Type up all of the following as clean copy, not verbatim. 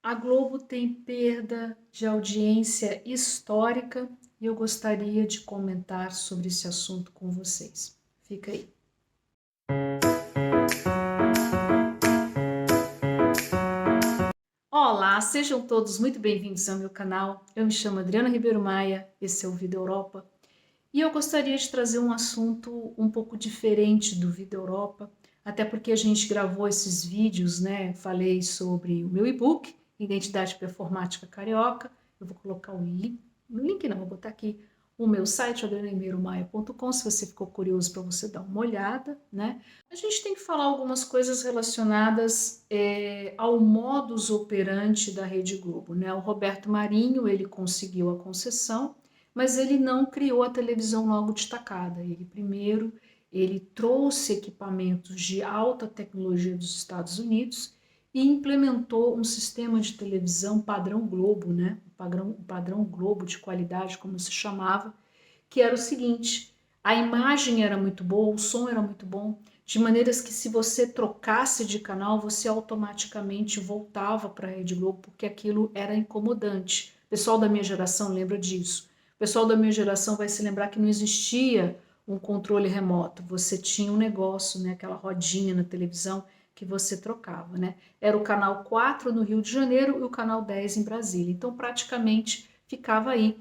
A Globo tem perda de audiência histórica e eu gostaria de comentar sobre esse assunto com vocês. Fica aí. Olá, sejam todos muito bem-vindos ao meu canal. Eu me chamo Adriana Ribeiro Maia, esse é o Vida Europa e eu gostaria de trazer um assunto um pouco diferente do Vida Europa, até porque a gente gravou esses vídeos, né? Falei sobre o meu e-book, Identidade Performática Carioca. Eu vou colocar o link, no link não, vou botar aqui o meu site, adrianaribeiromaia.com, se você ficou curioso para você dar uma olhada, né? A gente tem que falar algumas coisas relacionadas ao modus operandi da Rede Globo, né? O Roberto Marinho, ele conseguiu a concessão, mas ele não criou a televisão logo destacada. Ele trouxe equipamentos de alta tecnologia dos Estados Unidos e implementou um sistema de televisão padrão Globo, né? O padrão Globo de qualidade, como se chamava, que era o seguinte: a imagem era muito boa, o som era muito bom, de maneiras que se você trocasse de canal, você automaticamente voltava para a Rede Globo, porque aquilo era incomodante. O pessoal da minha geração lembra disso. O pessoal da minha geração vai se lembrar que não existia um controle remoto. Você tinha um negócio, né, aquela rodinha na televisão que você trocava, né? Era o canal 4 no Rio de Janeiro e o canal 10 em Brasília. Então, praticamente ficava aí.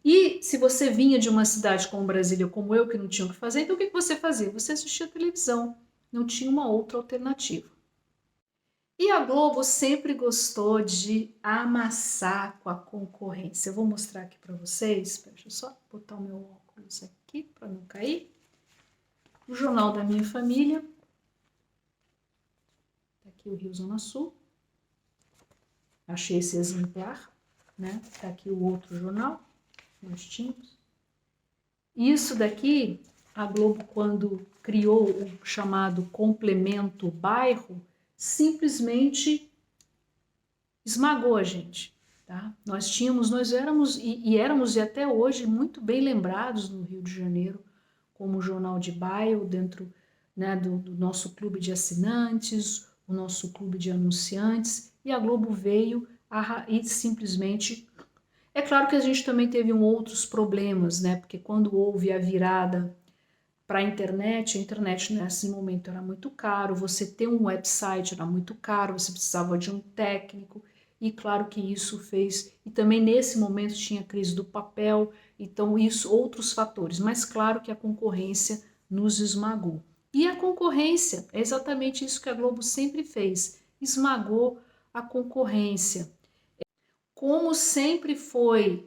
E se você vinha de uma cidade como Brasília, como eu, que não tinha o que fazer, então o que você fazia? Você assistia televisão, não tinha uma outra alternativa. E a Globo sempre gostou de amassar com a concorrência. Eu vou mostrar aqui para vocês, deixa eu só botar o meu óculos aqui para não cair. O Jornal da Minha Família, tá aqui o Rio Zona Sul, achei esse exemplar, né? Tá aqui o outro jornal, nós tínhamos. Isso daqui, a Globo, quando criou o chamado complemento bairro, simplesmente esmagou a gente. Tá? Nós éramos e até hoje muito bem lembrados no Rio de Janeiro como jornal de bairro, dentro, né, do nosso clube de assinantes, o nosso clube de anunciantes, e a Globo veio e simplesmente. É claro que a gente também teve outros problemas, né? Porque quando houve a virada para a internet nesse momento era muito caro, você ter um website era muito caro, você precisava de um técnico, e claro que isso fez, e também nesse momento tinha a crise do papel, então isso, outros fatores, mas claro que a concorrência nos esmagou. E a concorrência, é exatamente isso que a Globo sempre fez, esmagou a concorrência. Como sempre foi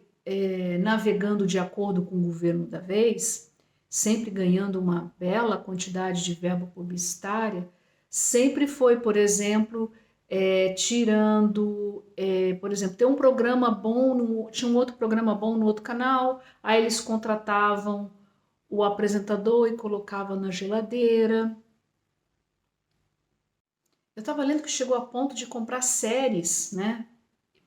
navegando de acordo com o governo da vez, sempre ganhando uma bela quantidade de verba publicitária, sempre foi, por exemplo, por exemplo, tem um programa bom, tinha um outro programa bom no outro canal, aí eles contratavam o apresentador e colocavam na geladeira. Eu estava lendo que chegou a ponto de comprar séries, né?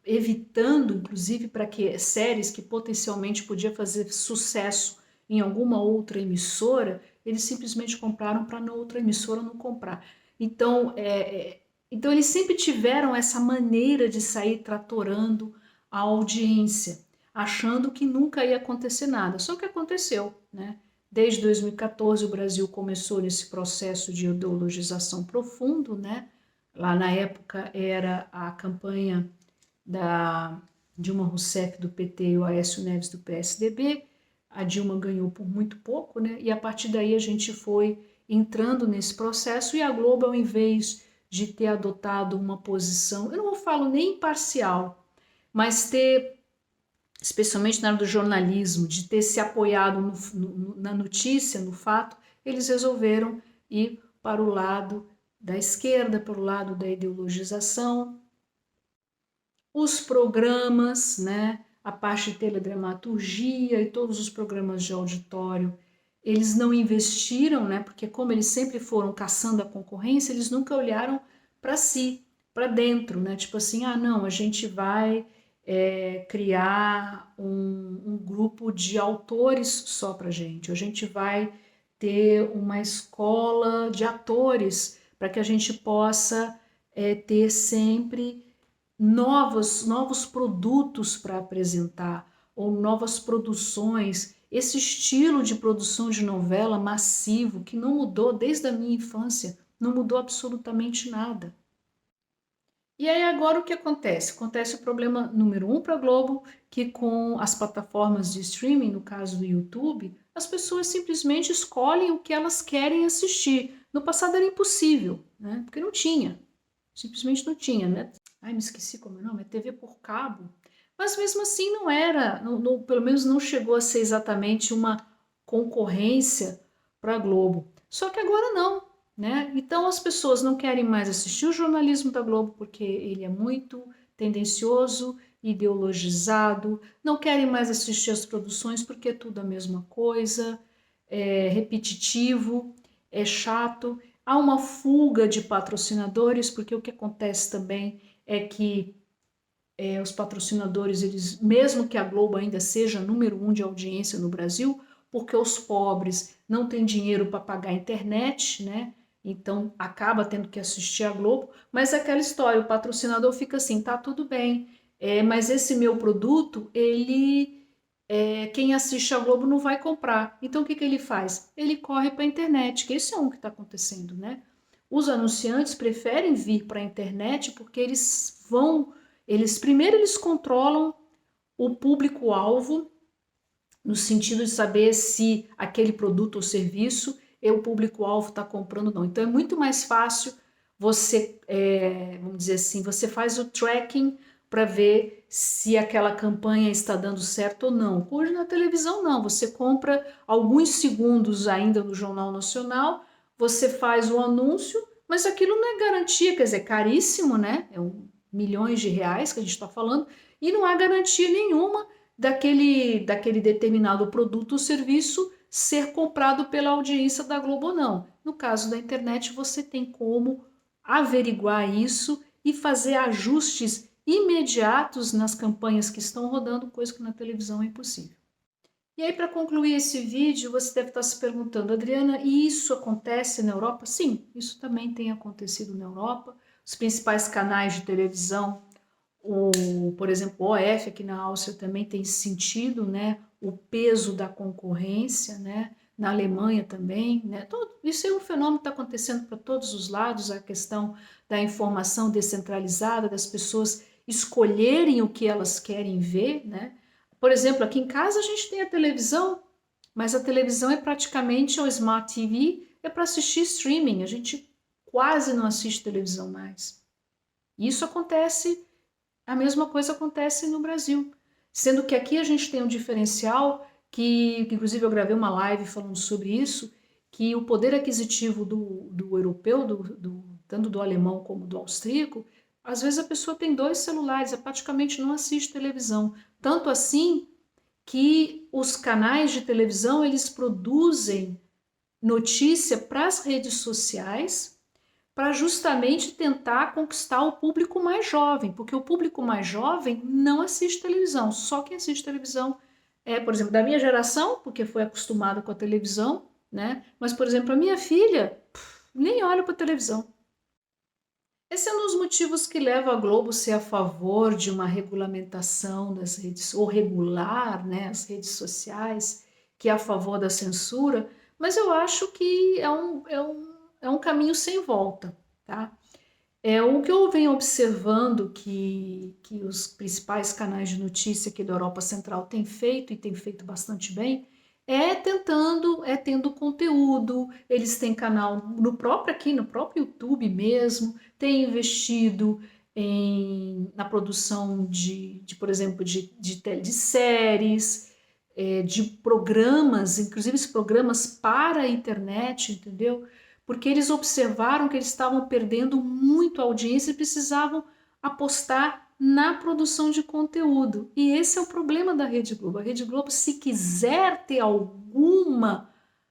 Evitando, inclusive, para que séries que potencialmente podia fazer sucesso em alguma outra emissora, eles simplesmente compraram para na outra emissora não comprar. Então, então eles sempre tiveram essa maneira de sair tratorando a audiência, achando que nunca ia acontecer nada. Só que aconteceu, né? Desde 2014 o Brasil começou nesse processo de ideologização profundo, né? Lá na época era a campanha da Dilma Rousseff do PT e o Aécio Neves do PSDB. A Dilma ganhou por muito pouco, né? E a partir daí a gente foi entrando nesse processo e a Globo, ao invés de ter adotado uma posição, eu não falo nem imparcial, mas ter, especialmente na área do jornalismo, de ter se apoiado na notícia, no fato, eles resolveram ir para o lado da esquerda, para o lado da ideologização. Os programas, né, a parte de teledramaturgia e todos os programas de auditório, eles não investiram, né, porque como eles sempre foram caçando a concorrência, eles nunca olharam para si, para dentro, né, tipo assim, ah, não, a gente vai criar um grupo de autores só para gente, a gente vai ter uma escola de atores para que a gente possa ter sempre novos produtos para apresentar, ou novas produções, esse estilo de produção de novela massivo que não mudou desde a minha infância, não mudou absolutamente nada. E aí agora o que acontece? Acontece o problema número um para a Globo, que com as plataformas de streaming, no caso do YouTube, as pessoas simplesmente escolhem o que elas querem assistir. No passado era impossível, né? Porque não tinha, simplesmente não tinha, né? Ai, me esqueci como é o nome, é TV por cabo. Mas mesmo assim não era, pelo menos não chegou a ser exatamente uma concorrência para a Globo. Só que agora não, né? Então as pessoas não querem mais assistir o jornalismo da Globo porque ele é muito tendencioso, ideologizado, não querem mais assistir as produções porque é tudo a mesma coisa, é repetitivo, é chato. Há uma fuga de patrocinadores, porque o que acontece também é que os patrocinadores, eles, mesmo que a Globo ainda seja número um de audiência no Brasil, porque os pobres não têm dinheiro para pagar a internet, né? Então acaba tendo que assistir a Globo, mas é aquela história, o patrocinador fica assim, tá tudo bem, mas esse meu produto, quem assiste a Globo não vai comprar. Então o que ele faz? Ele corre para a internet, que esse é um que está acontecendo, né? Os anunciantes preferem vir para a internet porque primeiro eles controlam o público-alvo, no sentido de saber se aquele produto ou serviço o público-alvo está comprando ou não. Então é muito mais fácil você, vamos dizer assim, você faz o tracking para ver se aquela campanha está dando certo ou não. Hoje na televisão não, você compra alguns segundos ainda no Jornal Nacional, você faz o anúncio, mas aquilo não é garantia, quer dizer, é caríssimo, né? Milhões de reais que a gente está falando, e não há garantia nenhuma daquele determinado produto ou serviço ser comprado pela audiência da Globo ou não. No caso da internet, você tem como averiguar isso e fazer ajustes imediatos nas campanhas que estão rodando, coisa que na televisão é impossível. E aí, para concluir esse vídeo, você deve estar se perguntando, Adriana, e isso acontece na Europa? Sim, isso também tem acontecido na Europa. Os principais canais de televisão, por exemplo, o OF aqui na Áustria também tem sentido, né, o peso da concorrência, né, na Alemanha também, né, isso é um fenômeno que está acontecendo para todos os lados, a questão da informação descentralizada, das pessoas escolherem o que elas querem ver, né. Por exemplo, aqui em casa a gente tem a televisão, mas a televisão é praticamente o Smart TV, é para assistir streaming, a gente quase não assiste televisão mais. Isso acontece. A mesma coisa acontece no Brasil, sendo que aqui a gente tem um diferencial que inclusive eu gravei uma live falando sobre isso, que o poder aquisitivo do europeu, tanto do alemão como do austríaco, às vezes a pessoa tem 2 celulares, praticamente não assiste televisão. Tanto assim que os canais de televisão, eles produzem notícia para as redes sociais, para justamente tentar conquistar o público mais jovem, porque o público mais jovem não assiste televisão, só quem assiste televisão por exemplo, da minha geração, porque foi acostumado com a televisão, né? Mas, por exemplo, a minha filha nem olha para a televisão. Esse é um dos motivos que leva a Globo a ser a favor de uma regulamentação das redes, ou regular, né, as redes sociais, que é a favor da censura, mas eu acho que é um caminho sem volta, tá? O que eu venho observando que os principais canais de notícia aqui da Europa Central têm feito, e têm feito bastante bem, tendo conteúdo, eles têm canal aqui no próprio YouTube mesmo, têm investido na produção por exemplo, de séries, de programas, inclusive programas para a internet, entendeu? Porque eles observaram que eles estavam perdendo muito audiência e precisavam apostar na produção de conteúdo. E esse é o problema da Rede Globo. A Rede Globo, se quiser ter alguma,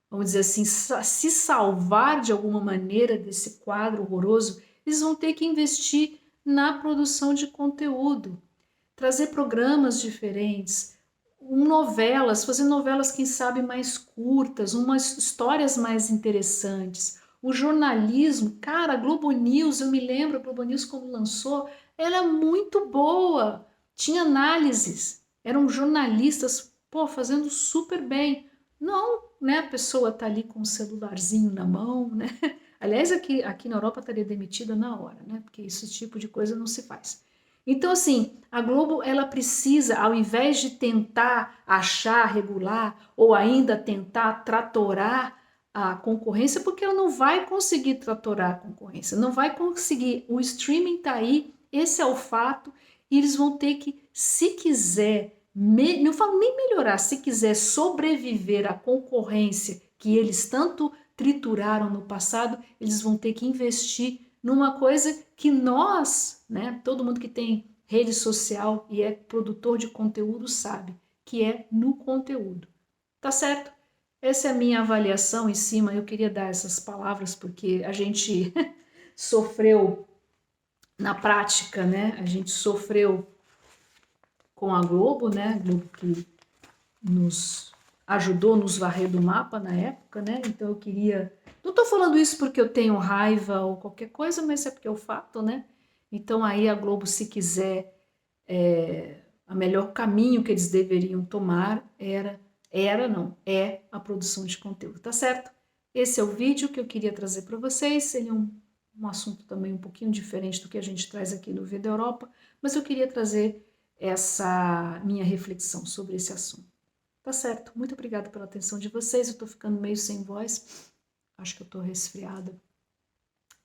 vamos dizer assim, se salvar de alguma maneira desse quadro horroroso, eles vão ter que investir na produção de conteúdo, trazer programas diferentes, fazer novelas, quem sabe, mais curtas, umas histórias mais interessantes. O jornalismo, cara, a Globo News, eu me lembro, a Globo News quando lançou, era muito boa, tinha análises, eram jornalistas, pô, fazendo super bem. Não, né, a pessoa tá ali com um celularzinho na mão, né? Aliás, aqui na Europa estaria demitida na hora, né? Porque esse tipo de coisa não se faz. Então, assim, a Globo, ela precisa, ao invés de tentar achar, regular, ou ainda tentar tratorar a concorrência, porque ela não vai conseguir tratorar a concorrência, não vai conseguir. O streaming está aí, esse é o fato, e eles vão ter que, se quiser, não falo nem melhorar, se quiser sobreviver à concorrência que eles tanto trituraram no passado, eles vão ter que investir numa coisa que nós, né, todo mundo que tem rede social e é produtor de conteúdo sabe, que é no conteúdo. Tá certo? Essa é a minha avaliação em cima. Eu queria dar essas palavras porque a gente sofreu na prática, né? A gente sofreu com a Globo, né? A Globo que nos ajudou a nos varrer do mapa na época, né? Então eu queria. Não estou falando isso porque eu tenho raiva ou qualquer coisa, mas é porque é o fato, né? Então aí a Globo, se quiser, o melhor caminho que eles deveriam tomar é a produção de conteúdo, tá certo? Esse é o vídeo que eu queria trazer para vocês. Ele é um assunto também um pouquinho diferente do que a gente traz aqui no Vida Europa, mas eu queria trazer essa minha reflexão sobre esse assunto. Tá certo? Muito obrigada pela atenção de vocês. Eu tô ficando meio sem voz. Acho que eu tô resfriada.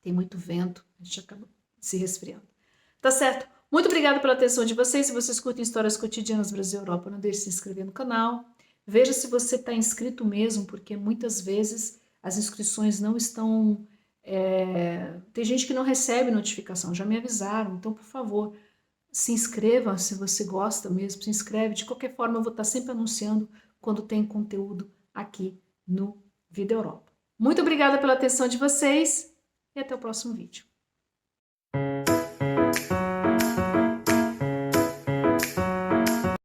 Tem muito vento. A gente acaba se resfriando. Tá certo? Muito obrigada pela atenção de vocês. Se vocês curtem histórias cotidianas Brasil e Europa, não deixe de se inscrever no canal. Veja se você está inscrito mesmo, porque muitas vezes as inscrições não estão... Tem gente que não recebe notificação, já me avisaram. Então, por favor, se inscreva se você gosta mesmo, se inscreve. De qualquer forma, eu vou estar sempre anunciando quando tem conteúdo aqui no Vida Europa. Muito obrigada pela atenção de vocês e até o próximo vídeo.